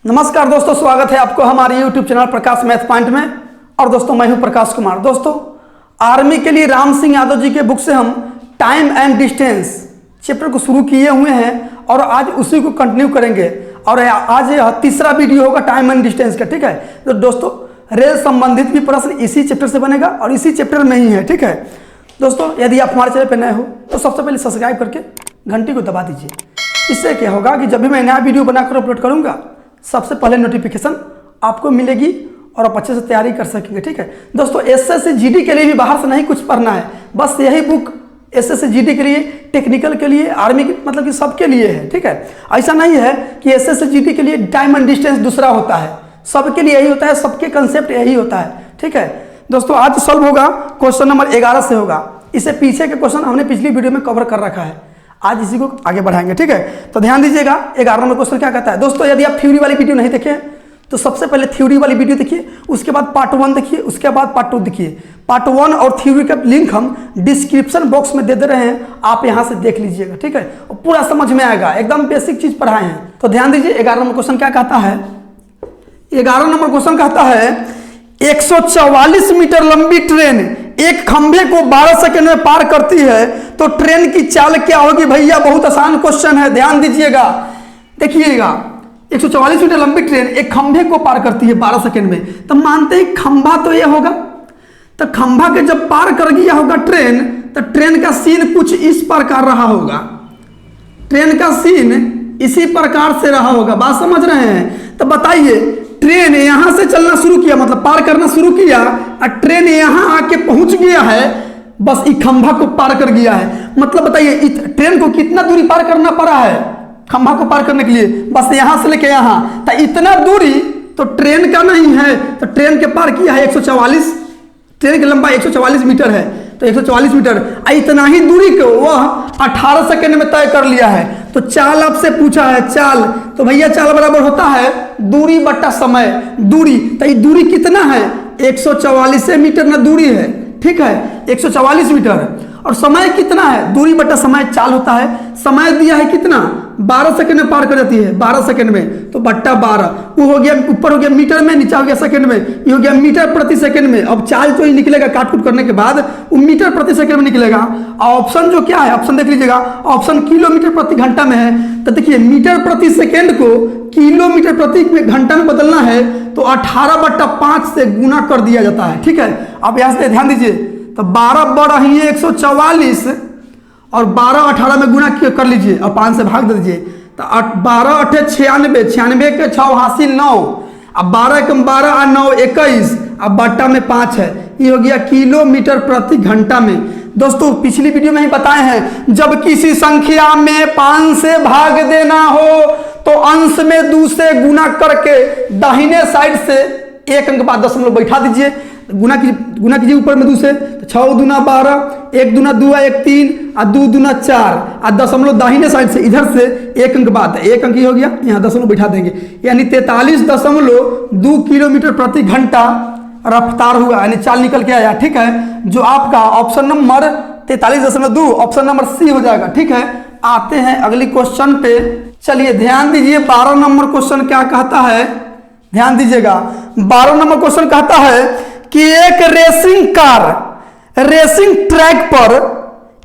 नमस्कार दोस्तों, स्वागत है आपको हमारे YouTube चैनल प्रकाश मैथ पॉइंट में। और दोस्तों मैं हूं प्रकाश कुमार। दोस्तों आर्मी के लिए राम सिंह यादव जी के बुक से हम टाइम एंड डिस्टेंस चैप्टर को शुरू किए हुए हैं और आज उसी को कंटिन्यू करेंगे। और आज तीसरा वीडियो होगा टाइम एंड डिस्टेंस का, ठीक है। तो दोस्तों रेल संबंधित भी प्रश्न इसी चैप्टर से बनेगा और इसी चैप्टर में ही है, ठीक है। दोस्तों यदि आप हमारे चैनल पर नए हो तो सबसे पहले सब्सक्राइब करके घंटी को दबा दीजिए। इससे क्या होगा कि जब भी मैं नया वीडियो बनाकर अपलोड करूंगा सबसे पहले नोटिफिकेशन आपको मिलेगी और आप अच्छे से तैयारी कर सकेंगे, ठीक है। दोस्तों एसएससी जीडी के लिए भी बाहर से नहीं कुछ पढ़ना है, बस यही बुक एसएससी जीडी के लिए, टेक्निकल के लिए, आर्मी के मतलब कि सबके लिए है, ठीक है। ऐसा नहीं है कि एसएससी जीडी के लिए टाइम एंड डिस्टेंस दूसरा होता है, सबके लिए यही होता है, सबके कंसेप्ट यही होता है, ठीक है। दोस्तों आज सॉल्व होगा क्वेश्चन नंबर 11 से होगा। इससे पीछे के क्वेश्चन हमने पिछली वीडियो में कवर कर रखा है, आज इसी को आगे बढ़ाएंगे, ठीक है। तो ध्यान दीजिएगा 11 नंबर क्वेश्चन क्या कहता है। दोस्तों यदि आप थ्योरी वाली वीडियो नहीं देखे तो सबसे पहले थ्योरी वाली वीडियो देखिए, उसके बाद पार्ट 1 देखिए, उसके बाद पार्ट 2 देखिए। पार्ट 1 और थ्योरी का लिंक हम डिस्क्रिप्शन बॉक्स में दे दे रहे हैं, आप यहां से देख लीजिएगा, ठीक है। और पूरा समझ में आएगा, एकदम बेसिक चीज पढ़ाए हैं। तो ध्यान दीजिए 11 नंबर क्वेश्चन क्या कहता है। 11 नंबर क्वेश्चन कहता है 144 मीटर लंबी ट्रेन एक खंभे को 12 सेकंड में पार करती है तो ट्रेन की चाल क्या होगी। भैया बहुत आसान क्वेश्चन है, ध्यान दीजिएगा, देखिएगा। 144 मीटर लंबी ट्रेन एक खंभे को पार करती है 12 सेकंड में, तो मानते हैं खंभा तो ये होगा। तो खंभा के जब पार कर गया होगा ट्रेन, तो ट्रेन का सीन कुछ इस प्रकार रहा होगा, ट्रेन का सीन इसी प्रकार से रहा होगा, बात समझ रहे हैं। तो बताइए ट्रेन यहां से चलना शुरू किया, मतलब पार करना शुरू किया, और ट्रेन यहां आके पहुंच गया है, बस इस खंभा को पार कर गया है। मतलब बताइए इस ट्रेन को कितना दूरी पार करना पड़ा है खंभा को पार करने के लिए, बस यहां से लेके यहां। तो इतना दूरी तो ट्रेन का नहीं है, तो ट्रेन के पार किया है 144, ट्रेन की लंबाई 144 मीटर है, तो 144 मीटर इतना ही दूरी को वह 18 सेकंड में तय कर लिया है। तो चाल आपसे पूछा है, चाल तो भैया चाल बराबर होता है दूरी बटा समय। दूरी तो ये दूरी कितना है 144 मीटर ना दूरी है, ठीक है, 144 मीटर। और समय कितना है, दूरी बटा समय चाल होता है। समय दिया है कितना 12 सेकंड में पार कर जाती है, 12 सेकंड में, तो बट्टा 12 वो हो गया, ऊपर हो गया मीटर में, नीचे हो गया सेकंड में, ये हो गया मीटर प्रति सेकंड में। अब चाल जो ही निकलेगा काट कूट करने के बाद वो मीटर प्रति सेकंड में निकलेगा। ऑप्शन जो क्या है, ऑप्शन देख लीजिएगा, ऑप्शन किलोमीटर प्रति घंटा में है। तो देखिए मीटर प्रति सेकंड को किलोमीटर प्रति घंटा में बदलना है तो 18/5 से गुना कर दिया जाता है, ठीक है। अब यहां से ध्यान दीजिए, तो 12 बढ़ रही है 144 और 12 18 में गुना कर लीजिए और 5 से भाग दे दीजिए, तो 12 8 96, 96 के 6 हासिल 9, अब 12 कम 12 और 9 21, अब बट्टा में 5 है, ये हो गया किलोमीटर प्रति घंटा में। दोस्तों पिछली वीडियो में ही बताए हैं, जब किसी संख्या में 5 से भाग देना हो तो अंश में 2 से गुना करके दाहिने साइड से एक अंक बाद दशमलव बैठा दीजिए, गुना कीजिए ऊपर में 2 से, तो 6 दूना 12, 1 दूना 2 1 3 और 2 दूना 4 और दशमलव दाहिने साइड से इधर से एक अंक बाद, एक अंक ही हो गया, यहाँ दशमलव बैठा देंगे, यानी 43.2 किलोमीटर प्रति घंटा रफ्तार हुआ, यानी चाल निकल के आया, ठीक है। जो आपका option number 43.2 option number C हो जाएगा, ठीक है। आते हैं अगली क्वेश्चन पे, चलिए ध्यान दीजिए 12 नंबर क्वेश्चन क्या कहता है, ध्यान दीजिएगा। 12 नंबर क्वेश्चन कहता है कि एक रेसिंग कार रेसिंग ट्रैक पर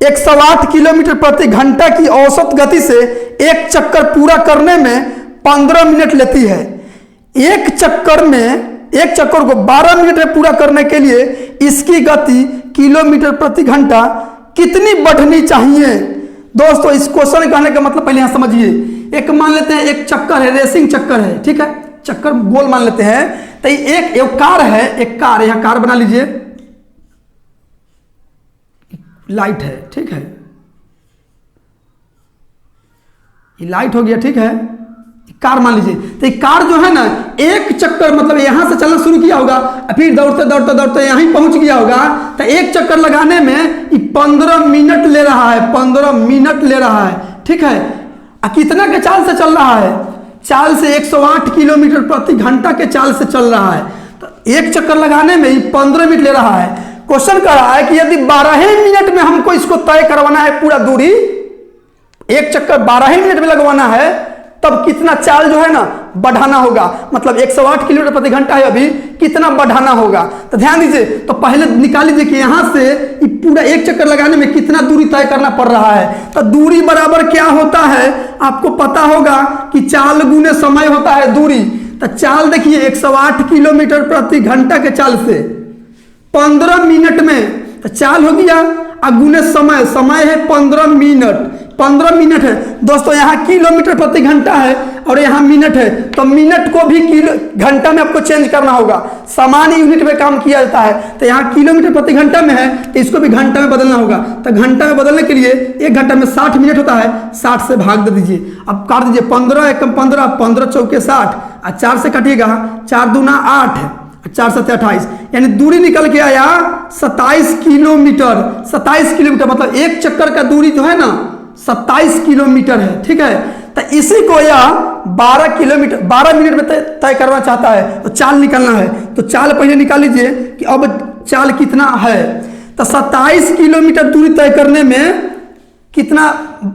108 किलोमीटर प्रति घंटा की औसत गति से एक चक्कर पूरा करने में 15 मिनट लेती है। एक चक्कर को 12 मिनट में पूरा करने के लिए इसकी गति किलोमीटर प्रति घंटा कितनी बढ़नी चाहिए। दोस्तों इस क्वेश्चन कहने का मतलब पहले यहां समझिए, एक मान लेते हैं एक चक्कर है, रेसिंग चक्कर है, ठीक है, चक्कर गोल मान लेते हैं। तो एक कार है, एक कार, यहां कार बना लीजिए, लाइट है, ठीक है, ये लाइट हो गया, ठीक है, कार मान लीजिए। तो ये कार जो है ना एक चक्कर मतलब यहां से चलना शुरू किया होगा, फिर दौड़ते दौड़ते दौड़ते यहीं पहुंच गया होगा, तो एक चक्कर लगाने में 15 मिनट ले रहा है, 15 मिनट ले रहा है, ठीक है। कितना के चाल से चल रहा है, चाल से 108 किलोमीटर प्रति घंटा के चाल से चल रहा है, तो एक चक्कर लगाने में 15 मिनट ले रहा है। क्वेश्चन कर रहा है कि यदि 12 मिनट में हमको इसको तय करवाना है, पूरा दूरी एक चक्कर 12 मिनट में लगवाना है, तब कितना चाल जो है ना बढ़ाना होगा, मतलब 108 किलोमीटर प्रति घंटा है अभी, कितना बढ़ाना होगा। तो ध्यान दीजिए, तो पहले निकाल लीजिए कि यहाँ से पूरा एक चक्कर लगाने में कितना दूरी तय करना पड़ रहा है। तो दूरी बराबर क्या होता है, आपको पता होगा कि चाल गुने समय होता है दूरी। तो चाल देखिए 108 किलोमीटर प्रति घंटा के चाल से 15 मिनट में, तो चाल हो गया गुने समय, समय है 15 मिनट, 15 मिनट है दोस्तों। यहाँ किलोमीटर प्रति घंटा है और यहाँ मिनट है, तो मिनट को भी किलो घंटा में आपको चेंज करना होगा। सामान्य यूनिट में काम किया जाता है, तो यहाँ किलोमीटर प्रति घंटा में है तो इसको भी घंटा में बदलना होगा। तो घंटा में बदलने के लिए 1 घंटा में 60 मिनट होता है, 60 से भाग दे दीजिए। अब काट दीजिए, 15 एकम 15, 15 चौके 60, और 4 से काटिएगा, 4 दूना 8, 4 7 28, यानी दूरी निकल के आया 27 किलोमीटर। 27 किलोमीटर मतलब एक चक्कर का दूरी जो है ना 27 किलोमीटर है, ठीक है। तो इसी को यह 12 किलोमीटर 12 मिनट में तय करना चाहता है, तो चाल निकालना है। तो चाल पहले निकाल लीजिए कि अब चाल कितना है। तो 27 किलोमीटर दूरी तय करने में कितना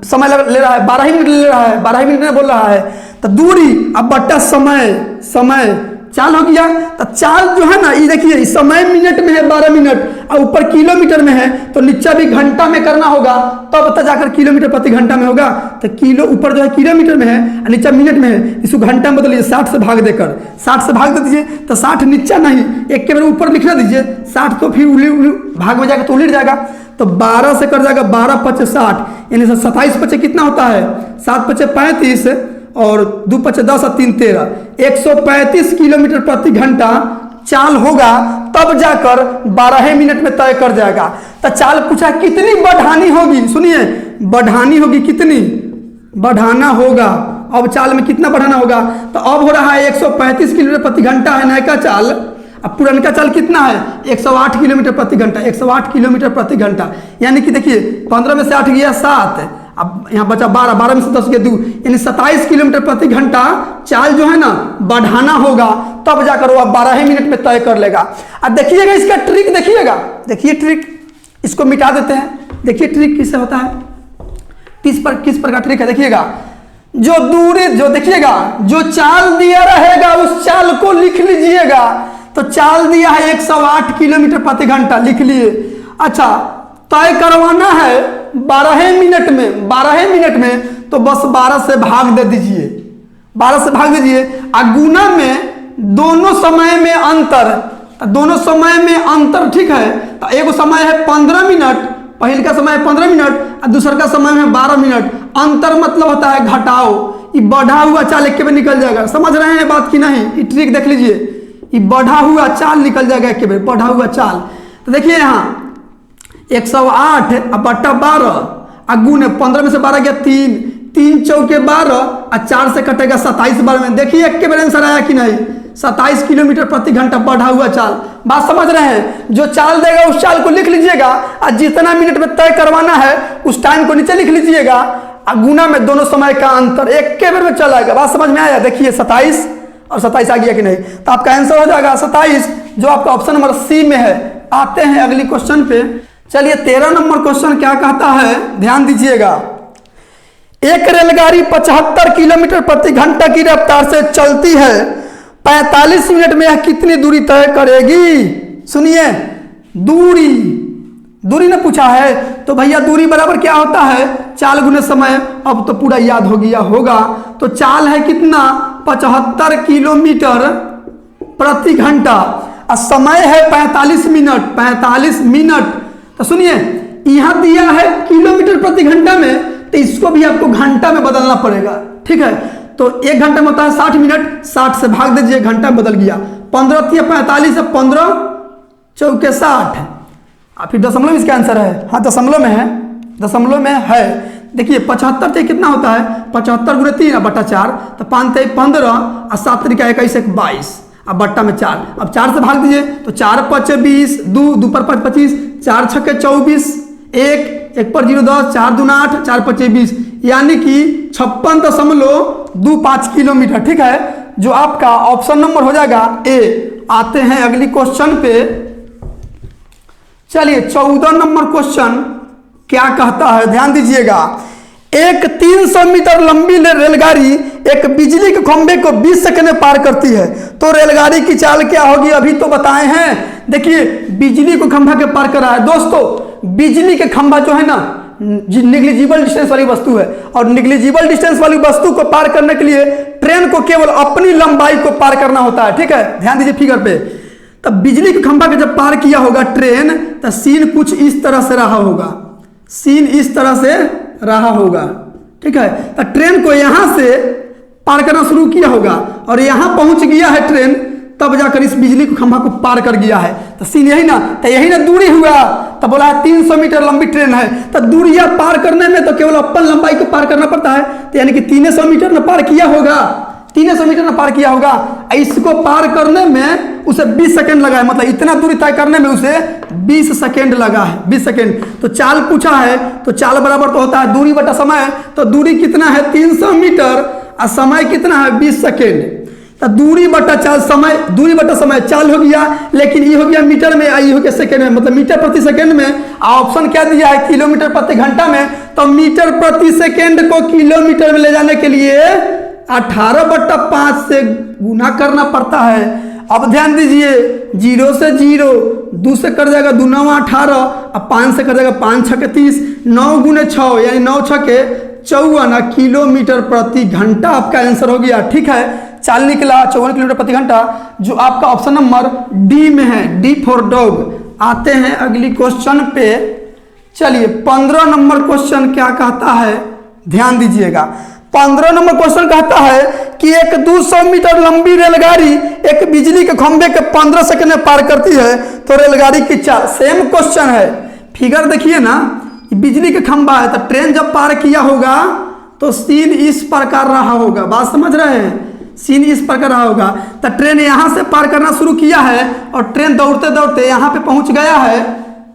समय ले रहा है, 12 ही मिनट ले रहा है, 12 ही मिनट में बोल रहा है। तो दूरी अब बट्टा समय, समय चाल हो गया। तो चाल जो है ना, ये देखिए समय मिनट में है 12 मिनट और ऊपर किलोमीटर में है, तो नीचे भी घंटा में करना होगा, तब तो जाकर किलोमीटर प्रति घंटा में होगा। तो किलो ऊपर जो है किलोमीटर में है और नीचे मिनट में है, इसको घंटा में बदलिए, 60 से भाग देकर, 60 से भाग दे दीजिए। तो 60 नीचे नहीं, एक के बार ऊपर लिखना दीजिए, 60 तो फिर भाग में जाकर तो उलट जाएगा। तो 12 से कर जाएगा 12 पचे 60, यानी 27 पचे कितना होता है, 7 पचे 35 और 2 पचे 10 और 3 13, 135 किलोमीटर प्रति घंटा चाल होगा, तब जाकर 12 मिनट में तय कर जाएगा। तो चाल पूछा कितनी बढ़ानी होगी, सुनिए बढ़ानी होगी, कितनी बढ़ाना होगा। अब चाल में कितना बढ़ाना होगा, तो अब हो रहा है 135 किलोमीटर प्रति घंटा है नया चाल। अब पुराना चाल कितना है, 108 किलोमीटर प्रति घंटा, 108 किलोमीटर प्रति घंटा, यानी कि देखिए 15 में से 8 गया 7, अब यहाँ बचा 12, 12 में से 10 गया 2, यानी 27 किलोमीटर प्रति घंटा चाल जो है ना बढ़ाना होगा, तब जाकर वो 12 मिनट में तय कर लेगा। अब देखिएगा इसका ट्रिक, देखिएगा, देखिए ट्रिक, इसको मिटा देते हैं। देखिए ट्रिक किससे होता है, किस प्रकार ट्रिक है, देखिएगा। जो दूरी जो देखिएगा जो चाल दिया रहेगा उस चाल को लिख लीजिएगा। तो चाल दिया है 108 किलोमीटर प्रति घंटा, लिख लिए। अच्छा, तय करवाना है 12 मिनट में, 12 मिनट में, तो बस 12 से भाग दे दीजिए, 12 से भाग दीजिए। गुना में दोनों समय में अंतर, दोनों समय में अंतर, ठीक है। तो एक समय है 15 मिनट, पहले का समय है 15 मिनट और दूसरा का समय है 12 मिनट। अंतर मतलब होता है घटाओ, ये बढ़ा हुआ चाल एक के में निकल जाएगा। समझ रहे हैं बात की नहीं, ये ट्रिक देख लीजिए, ये बढ़ा हुआ चाल निकल जाएगा एक के में, बढ़ा हुआ चाल। तो देखिए यहाँ 108 अब बट्टा 12 गुने 15 में से 12 गया 3, 3 चौके 12 और 4 से कटेगा 27 12 में। देखिए एक के बार आंसर आया कि नहीं, 27 किलोमीटर प्रति घंटा बढ़ा हुआ चाल। बात समझ रहे हैं, जो चाल देगा उस चाल को लिख लीजिएगा और जितना मिनट में तय करवाना है उस टाइम को नीचे लिख लीजिएगा और गुना में दोनों समय का अंतर एक के बार में चला आएगा। बात समझ में आया, देखिए 27 और 27 आ गया कि नहीं, तो आपका आंसर हो जाएगा 27, जो आपका ऑप्शन नंबर सी में है। आते हैं अगली क्वेश्चन पे। चलिए 13 नंबर क्वेश्चन क्या कहता है, ध्यान दीजिएगा। एक रेलगाड़ी 75 किलोमीटर प्रति घंटा की रफ्तार से चलती है, 45 मिनट में यह कितनी दूरी तय करेगी। सुनिए, दूरी ने पूछा है, तो भैया दूरी बराबर क्या होता है, चाल गुने समय। अब तो पूरा याद हो गया होगा। तो चाल है कितना, 75 किलोमीटर प्रति घंटा और समय है 45 मिनट, 45 मिनट। तो सुनिए यहां दिया है किलोमीटर प्रति घंटा में, तो इसको भी आपको घंटा में बदलना पड़ेगा, ठीक है। तो 1 घंटा में होता है 60 मिनट, 60 से भाग दीजिए, घंटा में बदल गया। 15 थी 45 है, 15 चौके 60 और फिर दशमलव इसका आंसर है। हाँ दशमलव में है, दशमलव में है। देखिए 75 से कितना होता है, 75 गुणे 3 बट्टा 4, तो 5 × 15 और 7 × 21 = 22 अब बट्टा में 4। अब 4 से भाग दीजिए, तो 4 × 5 = 20, 2 पर 5 = 25, 4 × 6 = 24, 1 पर 0 10, 4 दूना 8, 4 × 5 = 20, यानी कि 56.25 किलोमीटर, ठीक है, जो आपका ऑप्शन नंबर हो जाएगा ए। आते हैं अगली क्वेश्चन पे। चलिए 14 नंबर क्वेश्चन क्या कहता है, ध्यान दीजिएगा। एक 300 मीटर लंबी रेलगाड़ी एक बिजली के खंभे को 20 सेकंड में पार करती है, तो रेलगाड़ी की चाल क्या होगी? अभी तो बताए हैं। देखिए बिजली को खंभा के पार कर रहा है। दोस्तों बिजली के खंभा जो है ना निग्लिजिबल डिस्टेंस वाली वस्तु है, और निग्लिजिबल डिस्टेंस वाली वस्तु को पार करने के लिए ट्रेन को केवल अपनी लंबाई को पार करना होता है। ठीक है, ध्यान दीजिए फिगर पे। तब बिजली के खंभा के जब पार किया होगा ट्रेन, तो सीन कुछ इस तरह से रहा होगा, सीन इस तरह से रहा होगा। ठीक है, तो ट्रेन को यहां से पार करना शुरू किया होगा और यहां पहुंच गया है ट्रेन, तब जाकर इस बिजली के खंभा को पार कर गया है। तो सीन यही ना, तो यही ना दूरी हुआ। तो बोला है 300 मीटर लंबी ट्रेन है, तो दूरियां पार करने में तो केवल अपन लंबाई को पार करना पड़ता है, तो यानी कि 300 मीटर ने पार किया होगा, 300 मीटर ने पार किया होगा। इसको पार करने में उसे 20 सेकंड लगा है, मतलब इतना दूरी तय करने में उसे 20 सेकंड लगा है, 20 सेकंड। तो चाल पूछा है, तो चाल बराबर तो होता है दूरी बटा समय। तो दूरी कितना है? 300 मीटर और समय कितना है? 20 सेकंड। तो दूरी बटा चाल, समय दूरी बटा समय चाल हो गया, लेकिन ये हो गया मीटर में, ये हो गया सेकंड में, मतलब मीटर प्रति सेकंड में। ऑप्शन क्या दिया है? किलोमीटर प्रति घंटा में। तो मीटर प्रति सेकंड को किलोमीटर में ले जाने के लिए 18/5 से गुना करना पड़ता है। अब ध्यान दीजिए, 0 से 0, 2 से कट जाएगा 2 9 18 और 5 से कट जाएगा 5 6 30, 9 गुने 6 यानी 9 6 54 किलोमीटर प्रति घंटा आपका आंसर हो गया। ठीक है, चाल निकला 54 किलोमीटर प्रति घंटा, जो आपका ऑप्शन नंबर डी में है, डी फॉर डॉग। आते हैं अगली क्वेश्चन पे। चलिए 15 नंबर क्वेश्चन क्या कहता है, ध्यान दीजिएगा। 15 नंबर क्वेश्चन कहता है कि एक 200 मीटर लंबी रेलगाड़ी एक बिजली के खंभे के 15 सेकंड में पार करती है, तो रेलगाड़ी की चाल। सेम क्वेश्चन है, फिगर देखिए ना, बिजली का खंभा है, तो ट्रेन जब पार किया होगा तो सीन इस प्रकार रहा होगा। बात समझ रहे हैं? सीन इस प्रकार रहा होगा। तो ट्रेन यहां से पार करना शुरू किया है और ट्रेन दौड़ते दौड़ते यहां पे पहुंच गया है,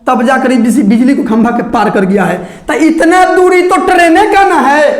तब जाकर बिजली को खंभा के पार कर गया है। तो इतना दूरी तो ट्रेने का ना है,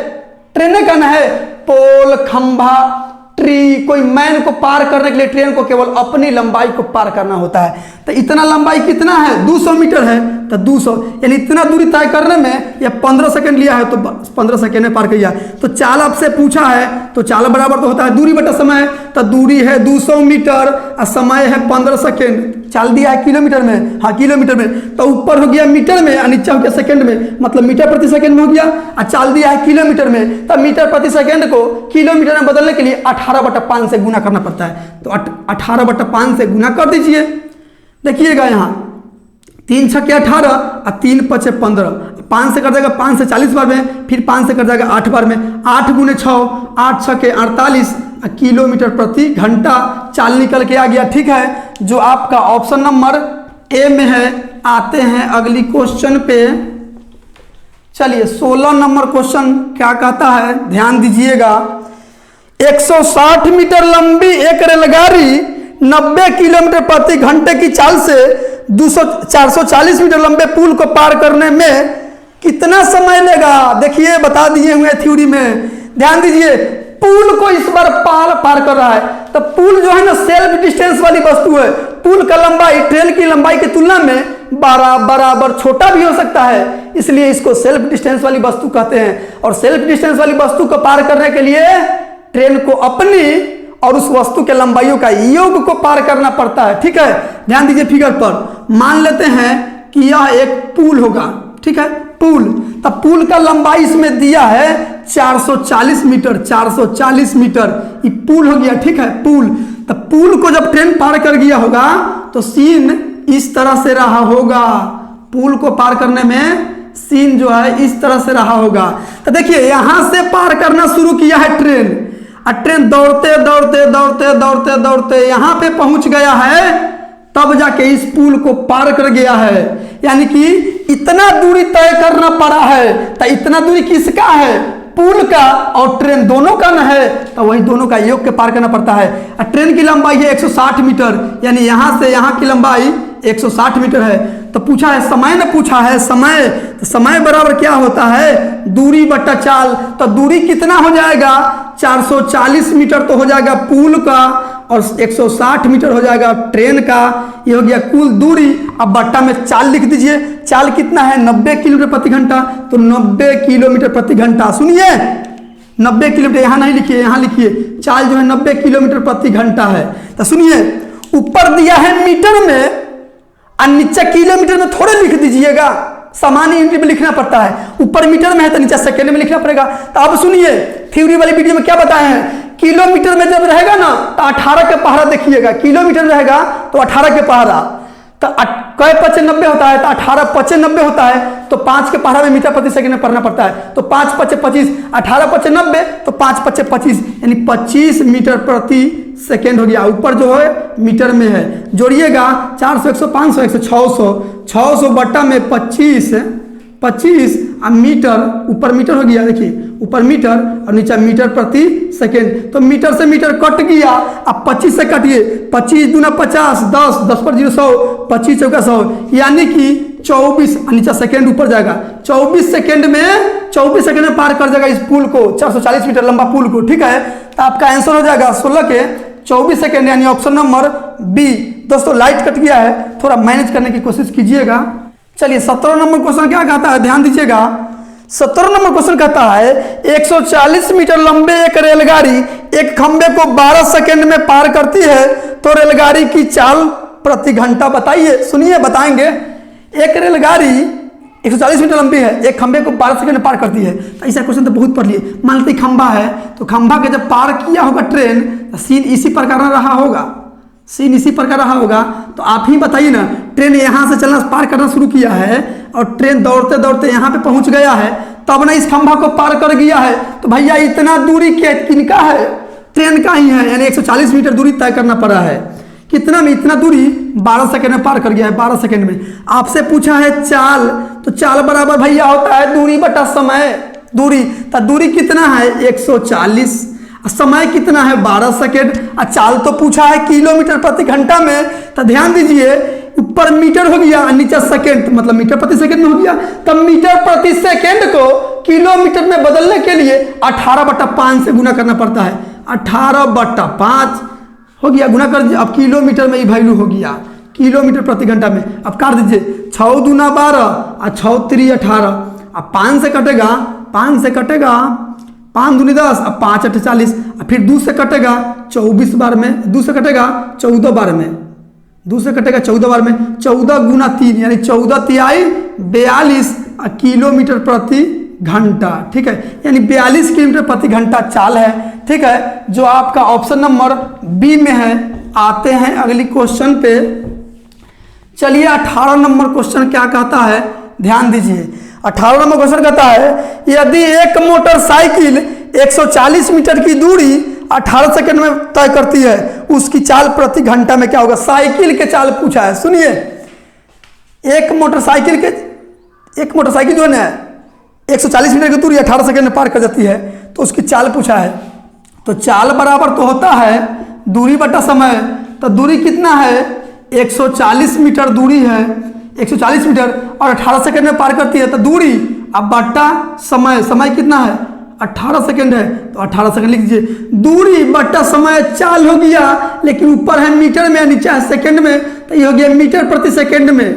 ट्रेने का ना है। पोल, खंभा, ट्री, कोई मैन को पार करने के लिए ट्रेन को केवल अपनी लंबाई को पार करना होता है। तो इतना लंबाई कितना है? 200 मीटर है, तो 200 यानी इतना दूरी तय करने में या 15 सेकंड लिया है, तो 15 सेकंड में पार किया। तो चाल आपसे पूछा है, तो चाल बराबर तो होता है दूरी बटा समय। तो दूरी है 200 मीटर और समय है 15 सेकंड। चाल दिया है किलोमीटर में, हाँ किलोमीटर में, तो ऊपर हो गया मीटर में और नीचे हो गया सेकंड में, मतलब मीटर प्रति सेकंड में हो गया। और चाल दिया है किलोमीटर में, तो मीटर प्रति सेकंड को किलोमीटर में बदलने के लिए 18/5 से गुना करना पड़ता है। तो 18/5 से गुना कर दीजिए। देखिएगा यहाँ 3 6 18 और 3 5 15, 5 से कर जाएगा 5 से 40 बार में, फिर 5 से कर जाएगा 8 बार में, 8 गुने 6, 8 6 48 किलोमीटर प्रति घंटा चाल निकल के आ गया। ठीक है, जो आपका ऑप्शन नंबर ए में है। आते हैं अगली क्वेश्चन पे। चलिए 16 नंबर क्वेश्चन क्या कहता है, ध्यान दीजिएगा। 160 मीटर लंबी एक रेलगाड़ी 90 किलोमीटर प्रति घंटे की चाल से 440 मीटर लंबे पुल को पार करने में कितना समय लेगा? देखिए बता दिए हुए थ्योरी में, ध्यान दीजिए। पुल को इस बार पार कर रहा है, तो पुल जो है ना सेल्फ डिस्टेंस वाली वस्तु है। पुल का लंबाई ट्रेन की लंबाई की तुलना में बराबर छोटा भी हो सकता है, इसलिए इसको सेल्फ डिस्टेंस वाली वस्तु कहते हैं। और सेल्फ डिस्टेंस वाली वस्तु को पार करने के लिए ट्रेन को अपनी और उस वस्तु के लंबाइयों का योग को पार करना पड़ता है। ठीक है, ध्यान दीजिए फिगर पर। मान लेते हैं कि यह एक पुल होगा, ठीक है, पुल। तब पुल का लंबाई इसमें दिया है 440 मीटर, 440 मीटर ये पुल हो गया। ठीक है, पुल। तब पुल को जब ट्रेन पार कर गया होगा तो सीन इस तरह से रहा होगा। पुल को पार करने में सीन जो है इस तरह से रहा होगा। तो देखिए यहां से पार करना शुरू किया है ट्रेन, और ट्रेन दौड़ते दौड़ते दौड़ते दौड़ते दौड़ते यहां पे पहुंच गया है, तब जाके इस पुल को पार कर गया है। यानी कि इतना दूरी तय करना पड़ा है। तो इतना दूरी किसका है? पुल का और ट्रेन दोनों का न है, तो वही दोनों का योग के पार करना पड़ता है। और ट्रेन की लंबाई है 160 मीटर, यानी यहां से यहां की लंबाई 160 मीटर है। तो पूछा है समय ने, पूछा है समय, तो समय बराबर क्या होता है? दूरी बटा चाल। तो दूरी कितना हो जाएगा? 440 मीटर तो हो जाएगा पुल का, और 160 मीटर हो जाएगा ट्रेन का। ये हो गया कुल दूरी। अब बट्टा में चाल लिख दीजिए। चाल कितना है? 90 किलोमीटर प्रति घंटा। तो 90 किलोमीटर प्रति घंटा, सुनिए 90 किलोमीटर, यहाँ नहीं लिखिए, यहाँ लिखिए। चाल जो है 90 किलोमीटर प्रति घंटा है। तो सुनिए, ऊपर दिया है मीटर में और नीचे किलोमीटर में थोड़े लिख दीजिएगा, सामान्य यूनिट में लिखना पड़ता है। ऊपर मीटर में है तो नीचे सेकंड में लिखना पड़ेगा। तो अब सुनिए, थ्योरी वाली वीडियो में क्या बताए हैं, किलोमीटर में जब रहेगा ना तो 18 के पहाड़ा देखिएगा, किलोमीटर रहेगा तो 18 के पहाड़ा। तो कै 95 होता है, तो 18 95 होता है, तो 5 के पहाड़ा में मीटर प्रति सेकंड में पढ़ना पड़ता है। तो 5 5 25, 18 95, तो 5 5 25, यानी 25 मीटर प्रति सेकेंड हो गया। ऊपर जो है मीटर में है, जोड़िएगा 400 100 500 100 600, 600 बट्टा में 25 और मीटर, ऊपर मीटर हो गया, देखिए ऊपर मीटर और नीचे मीटर प्रति सेकेंड। तो मीटर से मीटर कट गया। अब 25 से काटिए, 25 दूना 50, 10 10 पर 0 100, 25 चौका 100, यानी कि 24 नीचे सेकेंड ऊपर जाएगा। 24 सेकेंड में पार कर जाएगा इस पुल को, 440 मीटर लंबा पुल को। ठीक है, तो आपका आंसर हो जाएगा 16 के 24 सेकेंड, यानी ऑप्शन नंबर बी। दोस्तों लाइट कट गया है, थोड़ा मैनेज करने की कोशिश कीजिएगा। चलिए 17 नंबर क्वेश्चन क्या कहता है, ध्यान दीजिएगा। 17 नंबर क्वेश्चन कहता है 140 मीटर लंबे एक रेलगाड़ी एक खंबे को 12 सेकंड में पार करती है, तो रेलगाड़ी की चाल प्रति घंटा बताइए। सुनिए, बताएंगे। एक रेलगाड़ी 140 मीटर लंबी है, एक खंबे को 12 सेकंड में पार करती है। तो ऐसा क्वेश्चन तो बहुत पढ़ लिए। मान लीजिए खंबा है, तो खंबा के जब पार किया होगा ट्रेन, तो सीन इसी प्रकार रहा होगा, सीन इसी प्रकार रहा होगा। तो आप ही बताइए ना, ट्रेन यहाँ से चलना पार करना शुरू किया है और ट्रेन दौड़ते दौड़ते यहाँ पे पहुँच गया है, तब ना इस खंभा को पार कर गया है। तो भैया इतना दूरी किनका है? ट्रेन का ही है, यानी 140 मीटर दूरी तय करना पड़ा है। कितना में? इतना दूरी 12 सेकंड में पार कर गया है, 12 सेकंड में। आपसे पूछा है चाल, तो चाल बराबर भैया होता है दूरी बटा समय। दूरी, तो दूरी कितना है? 140, समय कितना है? 12 सेकेंड। और चाल तो पूछा है किलोमीटर प्रति घंटा में। तो ध्यान दीजिए, ऊपर मीटर हो गया, नीचे सेकेंड, मतलब मीटर प्रति सेकेंड में हो गया। तब मीटर प्रति सेकेंड को किलोमीटर में बदलने के लिए 18/5 से गुना करना पड़ता है। 18/5 हो गया, गुना कर दीजिए। अब किलोमीटर में ही वैल्यू हो गया, किलोमीटर प्रति घंटा में। अब काट दीजिए, 6 दूना 12 और 6 3 18। अब 5 से कटेगा, 5 से कटेगा 5 दूनी 10, अब 5 8 40, फिर 2 से कटेगा 24 बार में, 2 से कटेगा 14 बार में, 2 से कटेगा 14 बार में। 14 गुना 3 यानी 14 तिहाई 42 किलोमीटर प्रति घंटा। ठीक है, यानी 42 किलोमीटर प्रति घंटा चाल है। ठीक है, जो आपका ऑप्शन नंबर बी में है। आते हैं अगली क्वेश्चन पे। चलिए 18 नंबर क्वेश्चन क्या कहता है, ध्यान दीजिए। 18 नंबर क्वेश्चन कहता है यदि एक मोटरसाइकिल 140 मीटर की दूरी 18 सेकंड में तय करती है, उसकी चाल प्रति घंटा में क्या होगा? साइकिल के चाल पूछा है। सुनिए, एक मोटरसाइकिल जो है ना 140 मीटर की दूरी 18 सेकंड में पार कर जाती है, तो उसकी चाल पूछा है। तो चाल बराबर तो होता है दूरी बटा समय। तो दूरी कितना है? 140 मीटर दूरी है, 140 मीटर और 18 सेकंड में पार करती है। तो दूरी अब बट्टा समय, समय कितना है? 18 सेकंड है, तो 18 सेकंड लिख दीजिए। दूरी बट्टा समय चाल हो गया, लेकिन ऊपर है मीटर में, नीचे है सेकंड में, तो ये हो गया मीटर प्रति सेकंड में।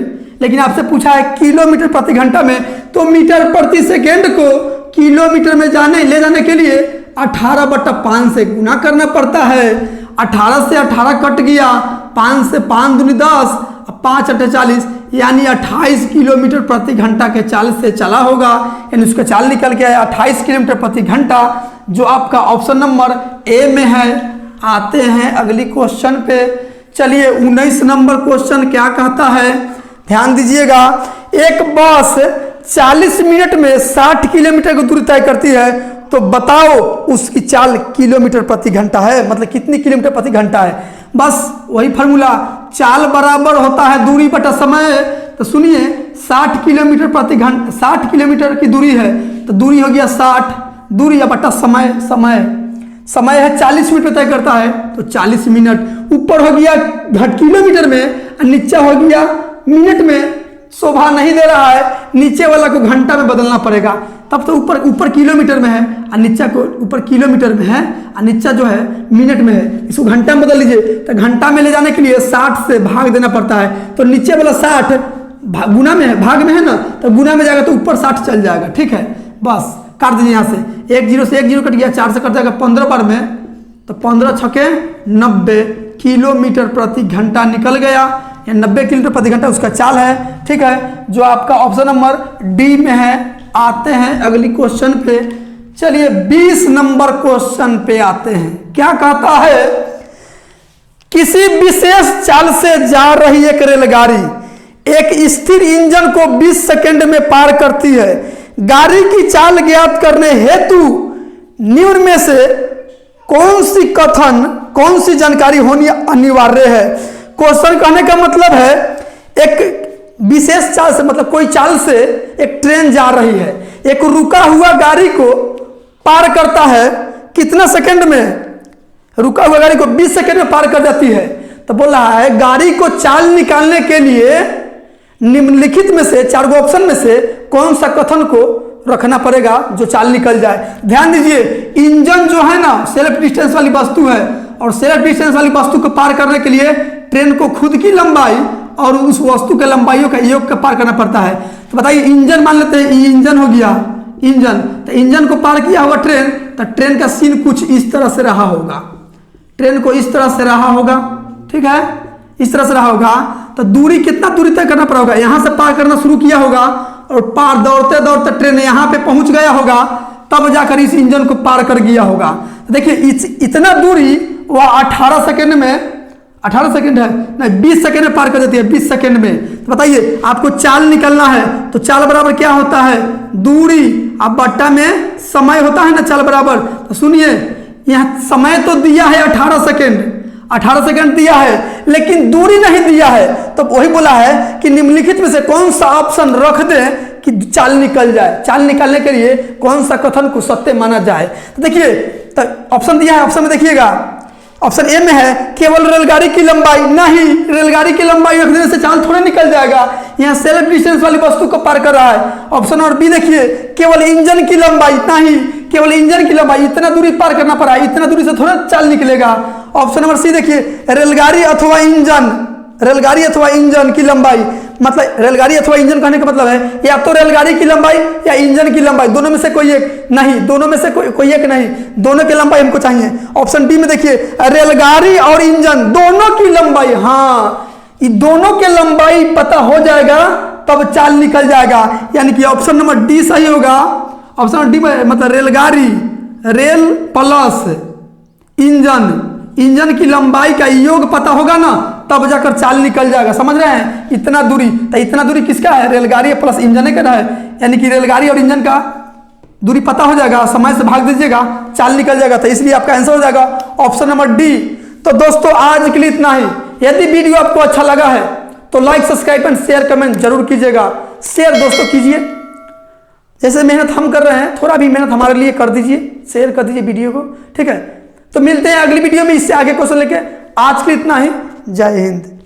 लेकिन आपसे पूछा है किलोमीटर प्रति घंटा में, तो मीटर प्रति सेकंड को किलोमीटर में ले जाने के लिए 18/5 से गुना करना पड़ता है। 18 से 18 कट गया, 5 से 5 दूनी 10, 5 8 40, यानी 28 किलोमीटर प्रति घंटा के चाल से चला होगा। यानी उसका चाल निकल के आया 28 किलोमीटर प्रति घंटा, जो आपका ऑप्शन नंबर ए में है। आते हैं अगली क्वेश्चन पे। चलिए 19 नंबर क्वेश्चन क्या कहता है, ध्यान दीजिएगा। एक बस 40 मिनट में 60 किलोमीटर की दूरी तय करती है, तो बताओ उसकी चाल किलोमीटर प्रति घंटा है, मतलब कितनी किलोमीटर प्रति घंटा है। बस वही फार्मूला, चाल बराबर होता है दूरी बटा समय। तो सुनिए 60 किलोमीटर प्रति घंटा, 60 किलोमीटर की दूरी है, तो दूरी हो गया 60, दूरी या बटा समय, समय है 40 मिनट तय करता है, तो 40 मिनट। ऊपर हो गया किलोमीटर में और नीचे हो गया मिनट में, शोभा नहीं दे रहा है, नीचे वाला को घंटा में बदलना पड़ेगा। तब तो ऊपर किलोमीटर में है और नीचा को ऊपर किलोमीटर में है और नीचा जो है मिनट में है। इसको घंटा में बदल लीजिए तो घंटा में ले जाने के लिए 60 से भाग देना पड़ता है। तो नीचे वाला 60 गुना में है, भाग में है ना, तो गुना में जाएगा तो ऊपर 60 चल जाएगा। ठीक है, बस काट दीजिए यहाँ से। 1 0 से 1 0 कट गया, 4 से कट जाएगा 15 बार में, तो 15 छके 90 किलोमीटर प्रति घंटा निकल गया। या 90 किलोमीटर प्रति घंटा उसका चाल है। ठीक है, जो आपका ऑप्शन नंबर डी में है। आते हैं अगली क्वेश्चन पे। चलिए 20 नंबर क्वेश्चन पे आते हैं। क्या कहता है, किसी विशेष चाल से जा रही एक रेलगाड़ी एक स्थिर इंजन को 20 सेकंड में पार करती है। गाड़ी की चाल ज्ञात करने हेतु निम्न में से कौन सी जानकारी होनी अनिवार्य है। क्वेश्चन कहने का मतलब है, एक विशेष चाल से मतलब कोई चाल से एक ट्रेन जा रही है, एक रुका हुआ गाड़ी को पार करता है कितना सेकंड में, रुका हुआ गाड़ी को 20 सेकंड में पार कर जाती है। तो बोल रहा है गाड़ी को चाल निकालने के लिए निम्नलिखित में से 4 ऑप्शन में से कौन सा कथन को रखना पड़ेगा जो चाल निकल जाए। ध्यान दीजिए, इंजन जो है ना सेल्फ डिस्टेंस वाली वस्तु है, और सेल्फ डिस्टेंस वाली वस्तु को पार करने के लिए ट्रेन को खुद की लंबाई और उस वस्तु के लंबाइयों का योग का पार करना पड़ता है। तो बताइए, इंजन मान लेते हैं, इंजन हो गया इंजन, तो इंजन को पार किया होगा ट्रेन, तो ट्रेन का सीन कुछ इस तरह से रहा होगा, ट्रेन को इस तरह से रहा होगा। ठीक है, इस तरह से रहा होगा। तो दूरी कितना दूरी तय करना पड़ा होगा, यहां से पार करना शुरू किया होगा और पार दौड़ते दौड़ते ट्रेन यहां पे पहुंच गया होगा, तब जाकर इस इंजन को पार कर गया होगा। तो देखिए इतना दूरी वह 18 सेकंड में, 18 सेकंड है नहीं 20 सेकंड में पार कर देती है, 20 सेकंड में। तो बताइए आपको चाल निकलना है, तो चाल बराबर क्या होता है, दूरी अब बट्टा में समय होता है ना, चाल बराबर। तो सुनिए, यहाँ समय तो दिया है 18 सेकंड, 18 सेकंड दिया है, लेकिन दूरी नहीं दिया है। तो वही बोला है कि निम्नलिखित में से कौन सा ऑप्शन रख दे कि चाल निकल जाए। चाल निकालने के लिए कौन सा कथन को सत्य माना जाए। तो देखिए, तो ऑप्शन दिया है, ऑप्शन में देखिएगा, ऑप्शन ए में है केवल रेलगाड़ी की लंबाई। नहीं, रेलगाड़ी की लंबाई रख देने से चाल थोड़े निकल जाएगा, यहाँ सेल्फ डिस्टेंस वाली वस्तु को पार कर रहा है। ऑप्शन नंबर बी देखिए, केवल इंजन की लंबाई। नहीं, केवल इंजन की लंबाई, इतना दूरी पार करना पड़ा, इतना दूरी से थोड़ा चाल निकलेगा। ऑप्शन नंबर सी देखिए, रेलगाड़ी अथवा इंजन, रेलगाड़ी अथवा इंजन की लंबाई, मतलब रेलगाड़ी अथवा इंजन कहने का मतलब है या तो रेलगाड़ी की लंबाई या इंजन की लंबाई, दोनों में से कोई एक नहीं, दोनों में से कोई एक नहीं, दोनों की लंबाई हमको चाहिए। ऑप्शन बी में देखिए, रेलगाड़ी और इंजन दोनों की लंबाई, हाँ ये दोनों की लंबाई पता हो जाएगा तब चाल निकल जाएगा, यानी कि ऑप्शन नंबर डी सही होगा। ऑप्शन नंबर डी में मतलब रेलगाड़ी, रेल प्लस इंजन, इंजन की लंबाई का योग पता होगा ना, तब जाकर चाल निकल जाएगा। समझ रहे हैं, इतना दूरी, तो इतना दूरी किसका है, रेलगाड़ी प्लस इंजन का है, यानी कि रेलगाड़ी और इंजन का दूरी पता हो जाएगा, समय से भाग दीजिएगा, चाल निकल जाएगा। तो इसलिए आपका आंसर हो जाएगा ऑप्शन नंबर डी। तो दोस्तों आज के लिए इतना ही। यदि वीडियो आपको अच्छा लगा है तो like, subscribe and share comment जरूर कीजिएगा। शेयर दोस्तों कीजिए, जैसे मेहनत हम कर रहे हैं थोड़ा भी मेहनत हमारे लिए कर दीजिए, शेयर कर दीजिए वीडियो को। ठीक है, तो मिलते हैं अगली वीडियो में इससे आगे क्वेश्चन लेके। आज के लिए इतना ही, जय हिंद।